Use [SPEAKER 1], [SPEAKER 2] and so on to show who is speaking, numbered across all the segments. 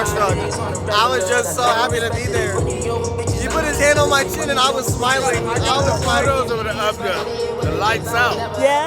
[SPEAKER 1] starstruck. I was just so happy to be there. He put his hand on my chin and I was smiling. I was
[SPEAKER 2] Photos of the lights out.
[SPEAKER 3] Yeah.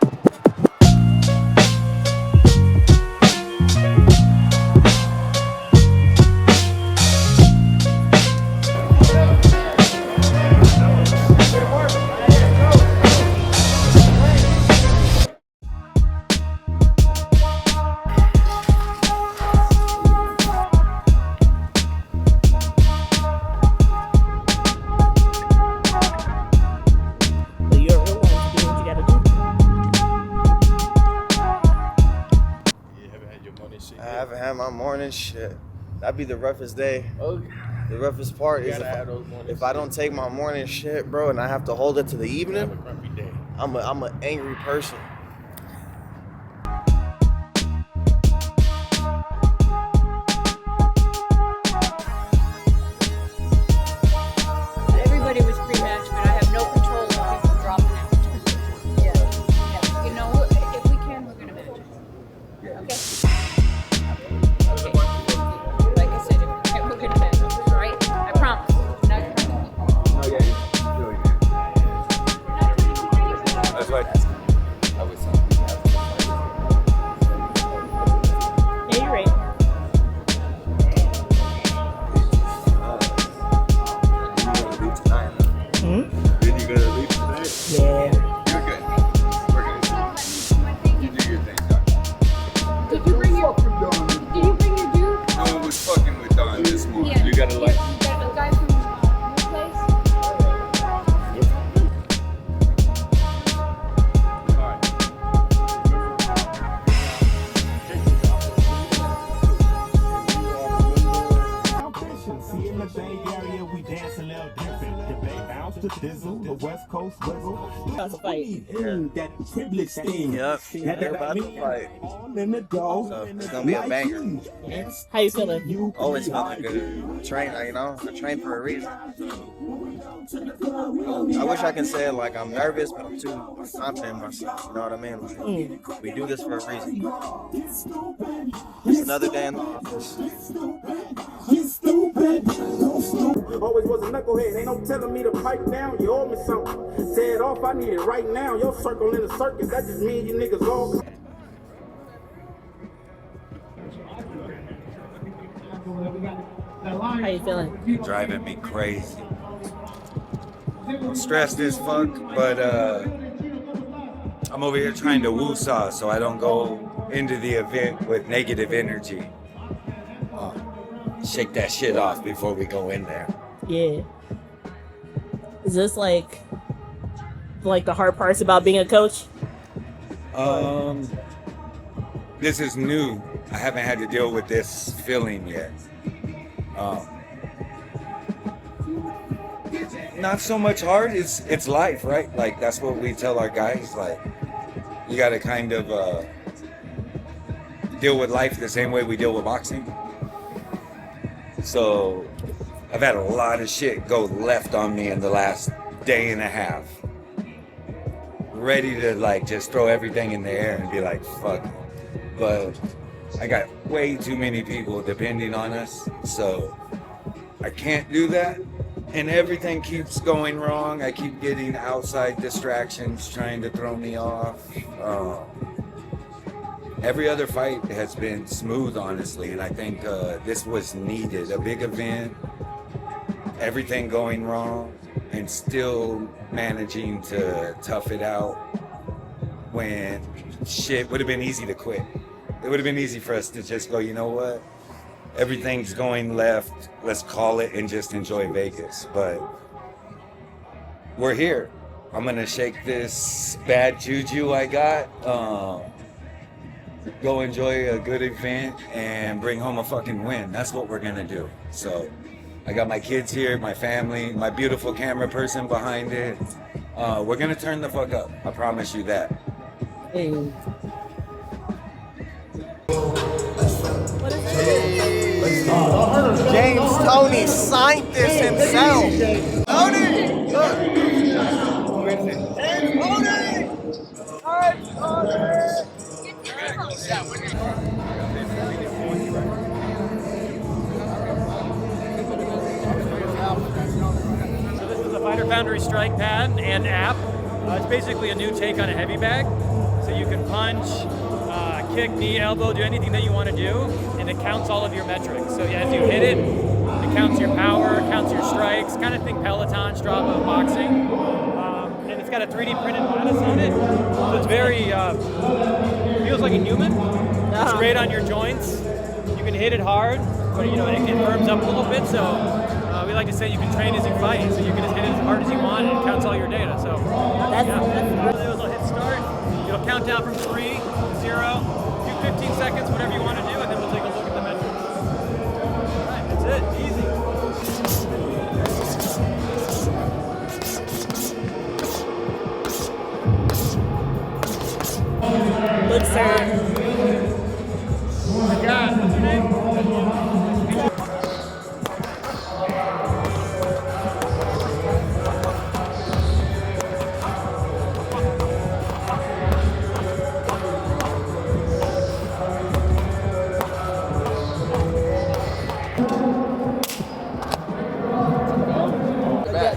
[SPEAKER 1] I haven't had my morning shit. That'd be the roughest day.
[SPEAKER 2] Okay.
[SPEAKER 1] The roughest part is if I don't take my morning shit, bro, and I have to hold it to the evening,
[SPEAKER 2] Have a grumpy day.
[SPEAKER 1] I'm an angry person.
[SPEAKER 4] Everybody was pre-match, but I have no control of people dropping out. Yeah. You know, if we can, we're gonna match. Okay. Like I said, if we can, we're gonna match, right? I promise. Not
[SPEAKER 2] That's right. I was
[SPEAKER 3] Yeah, you're right. Hmm?
[SPEAKER 2] Then you gonna leave tonight?
[SPEAKER 3] Yeah.
[SPEAKER 2] You're good. We're gonna you do your thing, Don.
[SPEAKER 4] Did you bring your dude?
[SPEAKER 2] No one was fucking with Don this morning.
[SPEAKER 4] Yeah.
[SPEAKER 2] You gotta like.
[SPEAKER 4] You got a guy from your place?
[SPEAKER 5] See in the Bay Area, we dance a little different. The Bay bounce, the dizzle, the West Coast wiggle.
[SPEAKER 3] About to fight.
[SPEAKER 5] That privilege thing.
[SPEAKER 1] Yep,
[SPEAKER 5] That
[SPEAKER 1] they're about to fight.
[SPEAKER 5] all in the dough.
[SPEAKER 1] So it's gonna be a banger.
[SPEAKER 3] How you feeling?
[SPEAKER 1] Always feeling good. Train, you know, I train for a reason. I wish I can say it like I'm nervous, but I'm too confident in myself. You know what I mean? Like, we do this for a reason. It's another day in the office.
[SPEAKER 6] Always was a knucklehead, ain't no telling me to pipe down. You owe me something. Say it off, I need it right now. Your circle in the circus, that just means you niggas all.
[SPEAKER 3] How you feeling?
[SPEAKER 2] Driving me crazy. I'm stressed as fuck, but I'm over here trying to woo-saw so I don't go into the event with negative energy. Shake that shit off before we go in there.
[SPEAKER 3] Yeah. Is this like the hard parts about being a coach?
[SPEAKER 2] This is new. I haven't had to deal with this feeling yet. Not so much hard, it's life, right? Like, that's what we tell our guys. Like, you gotta kind of deal with life the same way we deal with boxing. So I've had a lot of shit go left on me in the last day and a half. Ready to like just throw everything in the air and be like, fuck it. But I got way too many people depending on us, so I can't do that. And everything keeps going wrong. I keep getting outside distractions trying to throw me off. Every other fight has been smooth, honestly, and I think this was needed. A big event, everything going wrong, and still managing to tough it out when shit would have been easy to quit. It would have been easy for us to just go, you know what? Everything's going left, let's call it and just enjoy Vegas. But we're here. I'm gonna shake this bad juju I got. Go enjoy a good event and bring home a fucking win. That's what we're gonna do. So I got my kids here, my family, my beautiful camera person behind it. We're gonna turn the fuck up. I promise you that.
[SPEAKER 3] Hey.
[SPEAKER 1] James Tony signed this himself. Tony! Look! James Tony!
[SPEAKER 7] Laser Foundry strike pad and app. It's basically a new take on a heavy bag. So you can punch, kick, knee, elbow, do anything that you want to do, and it counts all of your metrics. So as you hit it, it counts your power, counts your strikes, kind of think Peloton, Strava, boxing. And it's got a 3D printed lattice on it, so it's very, feels like a human. It's great on your joints. You can hit it hard, but you know, it firms up a little bit, so we like to say you can train as you fight, so you can just hit it as hard as you want, and it counts all your data. So it'll hit start. It'll count down from 3 to 0. Do 15 seconds, whatever you want to do, and then we'll take a look at the metrics. All right, that's it. Easy.
[SPEAKER 3] Look, sir.
[SPEAKER 7] I got it.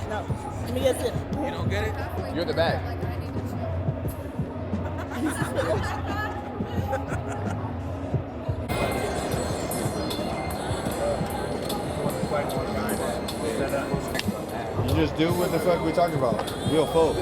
[SPEAKER 3] No. Let me get it.
[SPEAKER 2] You don't get it?
[SPEAKER 8] You're the bag. You just do what the fuck we talked about. Real folk.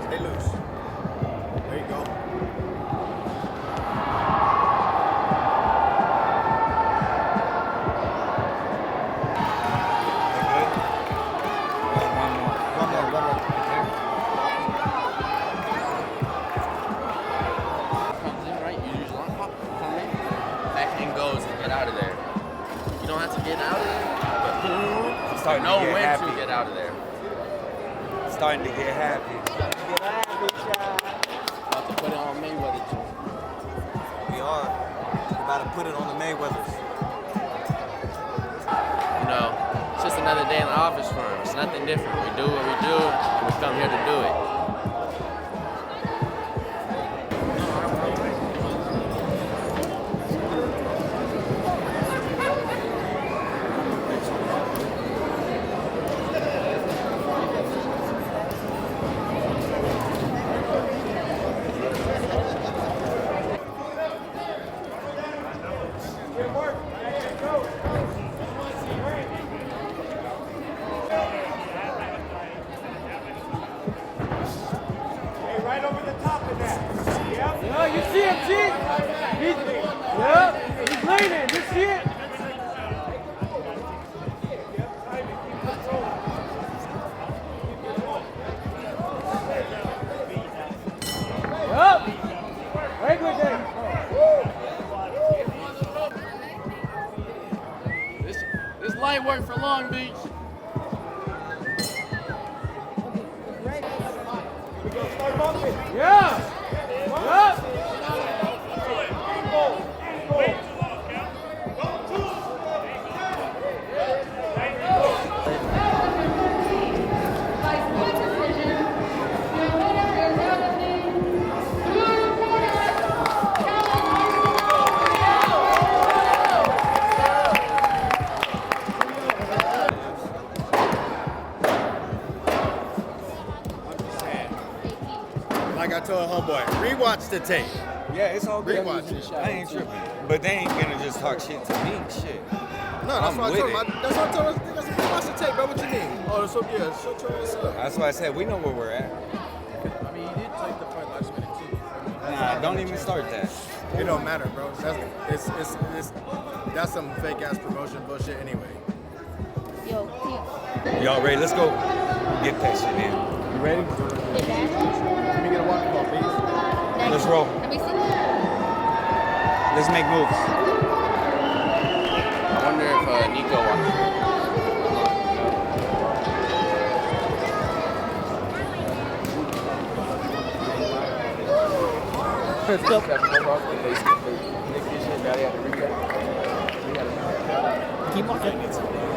[SPEAKER 5] Stay loose. There you go.
[SPEAKER 8] Comes in, right? You use long pop, come in, back and goes and get out of there. You don't have to get out of there, but
[SPEAKER 2] Starting
[SPEAKER 8] know
[SPEAKER 2] to get
[SPEAKER 8] when
[SPEAKER 2] happy.
[SPEAKER 8] to get out of there.
[SPEAKER 2] Starting to get happy.
[SPEAKER 8] About to put it on Mayweather.
[SPEAKER 1] We are. We're about to put it on the Mayweathers.
[SPEAKER 8] You know, it's just another day in the office for him. It's nothing different. We do what we do, and we come here to do it.
[SPEAKER 5] Hey, right over the top of that. Yep.
[SPEAKER 7] Yeah, you see him, he's leaning. You see it? Yup. Regular day.
[SPEAKER 8] This light work for Long Beach.
[SPEAKER 7] Yeah. Yup.
[SPEAKER 5] Like I told homeboy, rewatch the tape.
[SPEAKER 2] Yeah, it's all good.
[SPEAKER 5] Rewatch it.
[SPEAKER 2] I ain't tripping. But they ain't gonna just talk shit to me. Shit.
[SPEAKER 5] No, that's
[SPEAKER 2] I'm
[SPEAKER 5] what I
[SPEAKER 2] with
[SPEAKER 5] told him.
[SPEAKER 2] it.
[SPEAKER 5] That's what I told him. Rewatch the tape, bro. What you mean? Oh, so yeah, shut your ass up.
[SPEAKER 2] That's why I said we know where we're at.
[SPEAKER 5] I mean, you did take the point last minute too.
[SPEAKER 2] Nah, don't even start that.
[SPEAKER 5] It don't matter, bro. That's some fake ass promotion bullshit anyway.
[SPEAKER 4] Yo,
[SPEAKER 2] Y'all ready? Let's go get that shit in.
[SPEAKER 5] You ready? Let me get a walking ball, please.
[SPEAKER 2] Let's roll.
[SPEAKER 4] Let me see.
[SPEAKER 2] Let's make moves.
[SPEAKER 8] I wonder if Nico
[SPEAKER 3] Go. Keep walking.